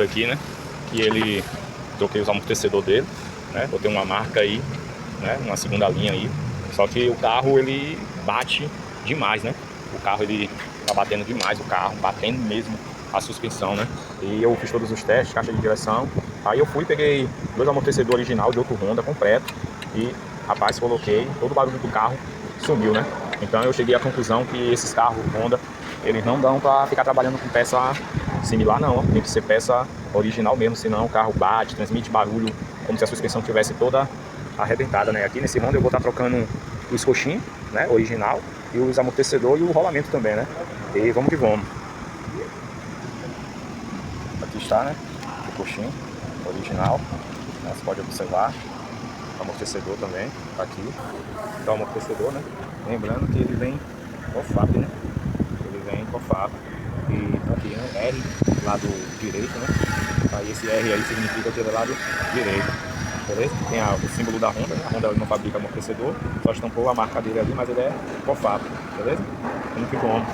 aqui, né? Que ele troquei os amortecedores dele, né? Botei uma marca aí, né? Uma segunda linha aí. Só que o carro ele bate demais, né? O carro ele tá batendo demais, o carro batendo mesmo a suspensão, né? E eu fiz todos os testes, caixa de direção. Aí eu fui, peguei dois amortecedores original de outro Honda completo e, rapaz, coloquei, todo o barulho do carro sumiu, né? Então eu cheguei à conclusão que esses carros Honda, eles não dão para ficar trabalhando com peça similar não, tem que ser peça original mesmo, senão o carro bate, transmite barulho como se a suspensão tivesse toda arrebentada, né? Aqui nesse Honda eu vou estar trocando os coxins, né, original, e os amortecedores e o rolamento também, né? E vamos que vamos. Aqui está, né, o coxim original, né? Você pode observar. O amortecedor também tá aqui. Então o amortecedor, né? Lembrando que ele vem cofap, né? Ele vem cofap. E tá aqui, né? R, lado direito, né? Aí esse R aí significa que ele é lado direito. Beleza? Tem o símbolo da Honda, né? A Honda não fabrica amortecedor, só estampou a marca dele ali, mas ele é cofap. Beleza? Vamos que vamos.